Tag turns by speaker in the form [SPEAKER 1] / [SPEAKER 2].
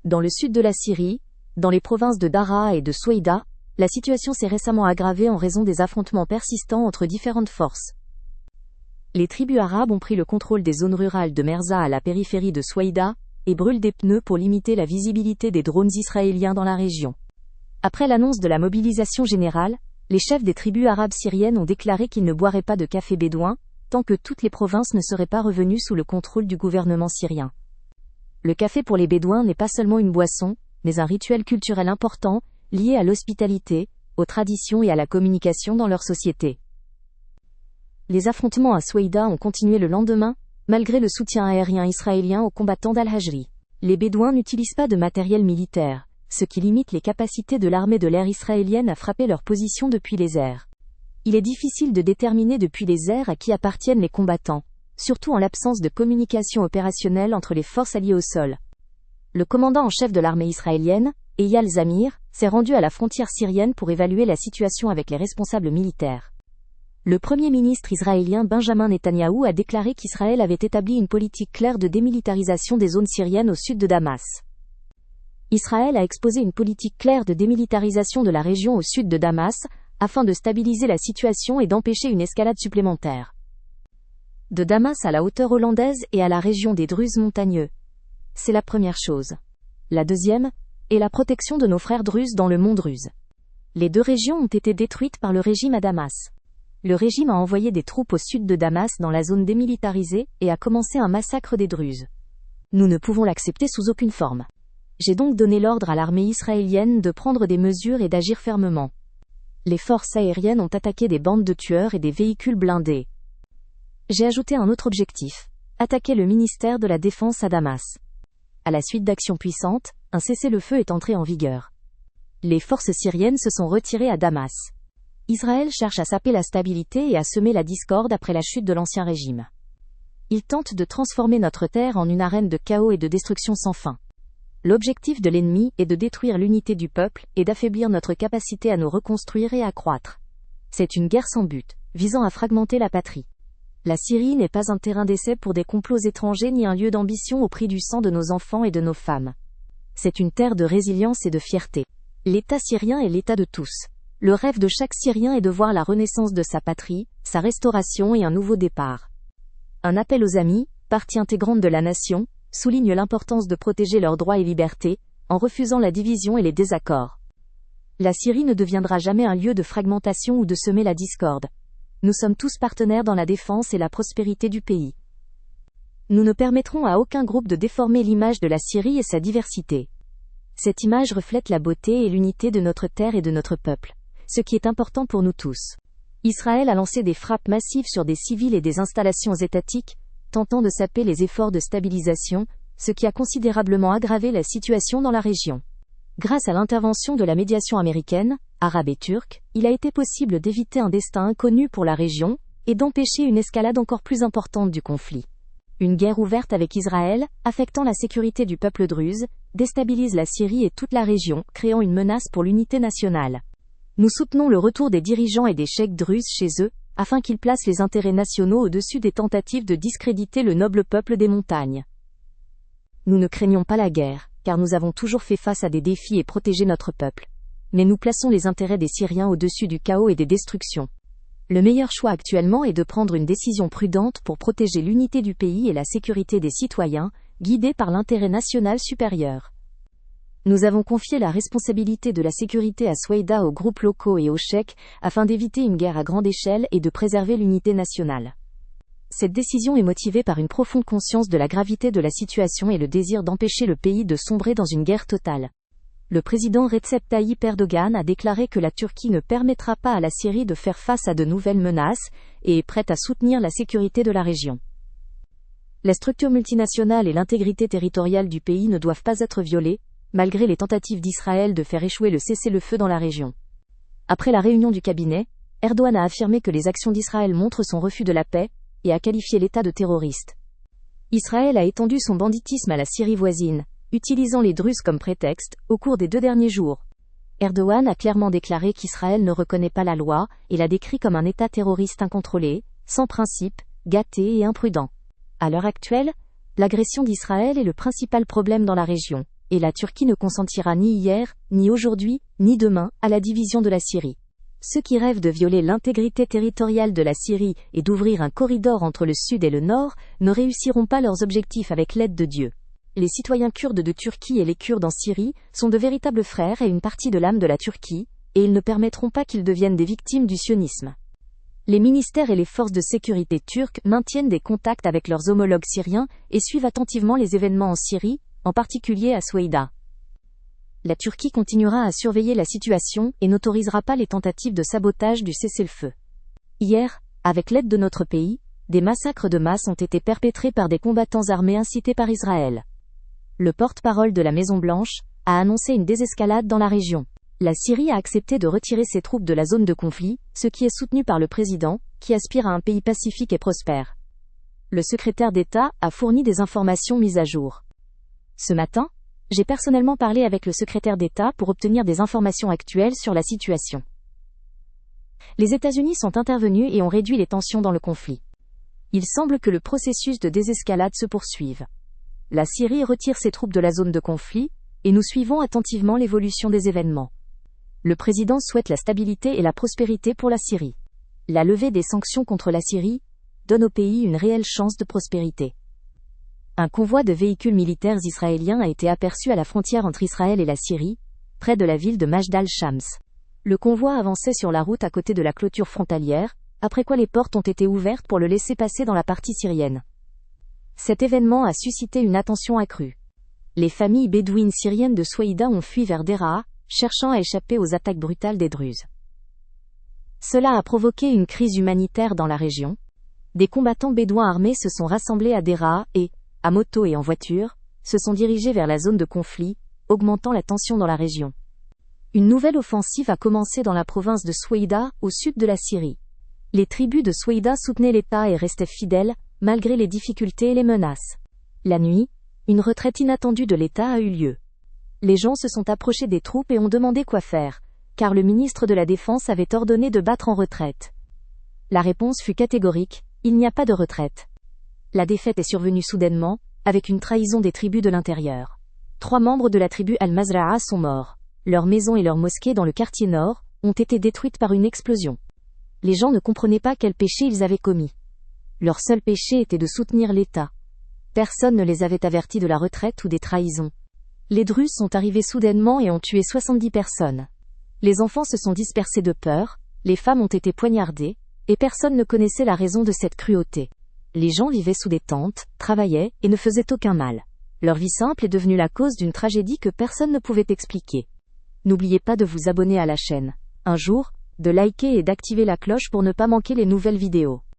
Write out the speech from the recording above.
[SPEAKER 1] Dans le sud de la Syrie, dans les provinces de Daraa et de Souaïda, la situation s'est récemment aggravée en raison des affrontements persistants entre différentes forces. Les tribus arabes ont pris le contrôle des zones rurales de Merza à la périphérie de Souaïda et brûlent des pneus pour limiter la visibilité des drones israéliens dans la région. Après l'annonce de la mobilisation générale, les chefs des tribus arabes syriennes ont déclaré qu'ils ne boiraient pas de café bédouin tant que toutes les provinces ne seraient pas revenues sous le contrôle du gouvernement syrien. Le café pour les bédouins n'est pas seulement une boisson, mais un rituel culturel important, lié à l'hospitalité, aux traditions et à la communication dans leur société. Les affrontements à Souaïda ont continué le lendemain, malgré le soutien aérien israélien aux combattants d'Al-Hajri. Les Bédouins n'utilisent pas de matériel militaire, ce qui limite les capacités de l'armée de l'air israélienne à frapper leur position depuis les airs. Il est difficile de déterminer depuis les airs à qui appartiennent les combattants, surtout en l'absence de communication opérationnelle entre les forces alliées au sol. Le commandant en chef de l'armée israélienne, Eyal Zamir, s'est rendu à la frontière syrienne pour évaluer la situation avec les responsables militaires. Le Premier ministre israélien Benjamin Netanyahou a déclaré qu'Israël avait établi une politique claire de démilitarisation des zones syriennes au sud de Damas. Israël a exposé une politique claire de démilitarisation de la région au sud de Damas, afin de stabiliser la situation et d'empêcher une escalade supplémentaire. De Damas à la hauteur hollandaise et à la région des Druzes montagneux. C'est la première chose. La deuxième est la protection de nos frères druzes dans le mont Druze. Les deux régions ont été détruites par le régime à Damas. Le régime a envoyé des troupes au sud de Damas dans la zone démilitarisée et a commencé un massacre des Druzes. Nous ne pouvons l'accepter sous aucune forme. J'ai donc donné l'ordre à l'armée israélienne de prendre des mesures et d'agir fermement. Les forces aériennes ont attaqué des bandes de tueurs et des véhicules blindés. J'ai ajouté un autre objectif, attaquer le ministère de la Défense à Damas. À la suite d'actions puissantes, un cessez-le-feu est entré en vigueur. Les forces syriennes se sont retirées à Damas. Israël cherche à saper la stabilité et à semer la discorde après la chute de l'ancien régime. Il tente de transformer notre terre en une arène de chaos et de destruction sans fin. L'objectif de l'ennemi est de détruire l'unité du peuple et d'affaiblir notre capacité à nous reconstruire et à croître. C'est une guerre sans but, visant à fragmenter la patrie. La Syrie n'est pas un terrain d'essai pour des complots étrangers ni un lieu d'ambition au prix du sang de nos enfants et de nos femmes. C'est une terre de résilience et de fierté. L'État syrien est l'État de tous. Le rêve de chaque Syrien est de voir la renaissance de sa patrie, sa restauration et un nouveau départ. Un appel aux amis, partie intégrante de la nation, souligne l'importance de protéger leurs droits et libertés, en refusant la division et les désaccords. La Syrie ne deviendra jamais un lieu de fragmentation ou de semer la discorde. Nous sommes tous partenaires dans la défense et la prospérité du pays. Nous ne permettrons à aucun groupe de déformer l'image de la Syrie et sa diversité. Cette image reflète la beauté et l'unité de notre terre et de notre peuple, ce qui est important pour nous tous. Israël a lancé des frappes massives sur des civils et des installations étatiques, tentant de saper les efforts de stabilisation, ce qui a considérablement aggravé la situation dans la région. Grâce à l'intervention de la médiation américaine, arabe et turque, il a été possible d'éviter un destin inconnu pour la région, et d'empêcher une escalade encore plus importante du conflit. Une guerre ouverte avec Israël, affectant la sécurité du peuple druze, déstabilise la Syrie et toute la région, créant une menace pour l'unité nationale. Nous soutenons le retour des dirigeants et des cheikh druzes chez eux, afin qu'ils placent les intérêts nationaux au-dessus des tentatives de discréditer le noble peuple des montagnes. Nous ne craignons pas la guerre, car nous avons toujours fait face à des défis et protégé notre peuple. Mais nous plaçons les intérêts des Syriens au-dessus du chaos et des destructions. Le meilleur choix actuellement est de prendre une décision prudente pour protéger l'unité du pays et la sécurité des citoyens, guidés par l'intérêt national supérieur. Nous avons confié la responsabilité de la sécurité à Souaïda aux groupes locaux et aux cheikhs, afin d'éviter une guerre à grande échelle et de préserver l'unité nationale. Cette décision est motivée par une profonde conscience de la gravité de la situation et le désir d'empêcher le pays de sombrer dans une guerre totale. Le président Recep Tayyip Erdogan a déclaré que la Turquie ne permettra pas à la Syrie de faire face à de nouvelles menaces, et est prête à soutenir la sécurité de la région. Les structures multinationales et l'intégrité territoriale du pays ne doivent pas être violées, malgré les tentatives d'Israël de faire échouer le cessez-le-feu dans la région. Après la réunion du cabinet, Erdogan a affirmé que les actions d'Israël montrent son refus de la paix, et a qualifié l'État de terroriste. Israël a étendu son banditisme à la Syrie voisine, utilisant les Druzes comme prétexte, au cours des 2 derniers jours. Erdogan a clairement déclaré qu'Israël ne reconnaît pas la loi, et l'a décrit comme un État terroriste incontrôlé, sans principe, gâté et imprudent. À l'heure actuelle, l'agression d'Israël est le principal problème dans la région, et la Turquie ne consentira ni hier, ni aujourd'hui, ni demain, à la division de la Syrie. Ceux qui rêvent de violer l'intégrité territoriale de la Syrie et d'ouvrir un corridor entre le sud et le nord ne réussiront pas leurs objectifs avec l'aide de Dieu. Les citoyens kurdes de Turquie et les Kurdes en Syrie sont de véritables frères et une partie de l'âme de la Turquie, et ils ne permettront pas qu'ils deviennent des victimes du sionisme. Les ministères et les forces de sécurité turques maintiennent des contacts avec leurs homologues syriens et suivent attentivement les événements en Syrie, en particulier à Soueïda. La Turquie continuera à surveiller la situation et n'autorisera pas les tentatives de sabotage du cessez-le-feu. Hier, avec l'aide de notre pays, des massacres de masse ont été perpétrés par des combattants armés incités par Israël. Le porte-parole de la Maison-Blanche a annoncé une désescalade dans la région. La Syrie a accepté de retirer ses troupes de la zone de conflit, ce qui est soutenu par le président, qui aspire à un pays pacifique et prospère. Le secrétaire d'État a fourni des informations mises à jour. Ce matin, j'ai personnellement parlé avec le secrétaire d'État pour obtenir des informations actuelles sur la situation. Les États-Unis sont intervenus et ont réduit les tensions dans le conflit. Il semble que le processus de désescalade se poursuive. La Syrie retire ses troupes de la zone de conflit, et nous suivons attentivement l'évolution des événements. Le président souhaite la stabilité et la prospérité pour la Syrie. La levée des sanctions contre la Syrie donne au pays une réelle chance de prospérité. Un convoi de véhicules militaires israéliens a été aperçu à la frontière entre Israël et la Syrie, près de la ville de Majd al-Shams. Le convoi avançait sur la route à côté de la clôture frontalière, après quoi les portes ont été ouvertes pour le laisser passer dans la partie syrienne. Cet événement a suscité une attention accrue. Les familles bédouines syriennes de Soueïda ont fui vers Deraa, cherchant à échapper aux attaques brutales des Druzes. Cela a provoqué une crise humanitaire dans la région. Des combattants bédouins armés se sont rassemblés à Deraa et, à moto et en voiture, se sont dirigés vers la zone de conflit, augmentant la tension dans la région. Une nouvelle offensive a commencé dans la province de Soueïda, au sud de la Syrie. Les tribus de Soueïda soutenaient l'État et restaient fidèles, malgré les difficultés et les menaces. La nuit, une retraite inattendue de l'État a eu lieu. Les gens se sont approchés des troupes et ont demandé quoi faire, car le ministre de la Défense avait ordonné de battre en retraite. La réponse fut catégorique, il n'y a pas de retraite. La défaite est survenue soudainement, avec une trahison des tribus de l'intérieur. 3 membres de la tribu Al-Mazra'a sont morts. Leurs maisons et leurs mosquées dans le quartier nord ont été détruites par une explosion. Les gens ne comprenaient pas quel péché ils avaient commis. Leur seul péché était de soutenir l'État. Personne ne les avait avertis de la retraite ou des trahisons. Les Druzes sont arrivés soudainement et ont tué 70 personnes. Les enfants se sont dispersés de peur, les femmes ont été poignardées, et personne ne connaissait la raison de cette cruauté. Les gens vivaient sous des tentes, travaillaient, et ne faisaient aucun mal. Leur vie simple est devenue la cause d'une tragédie que personne ne pouvait expliquer. N'oubliez pas de vous abonner à la chaîne. Un jour, de liker et d'activer la cloche pour ne pas manquer les nouvelles vidéos.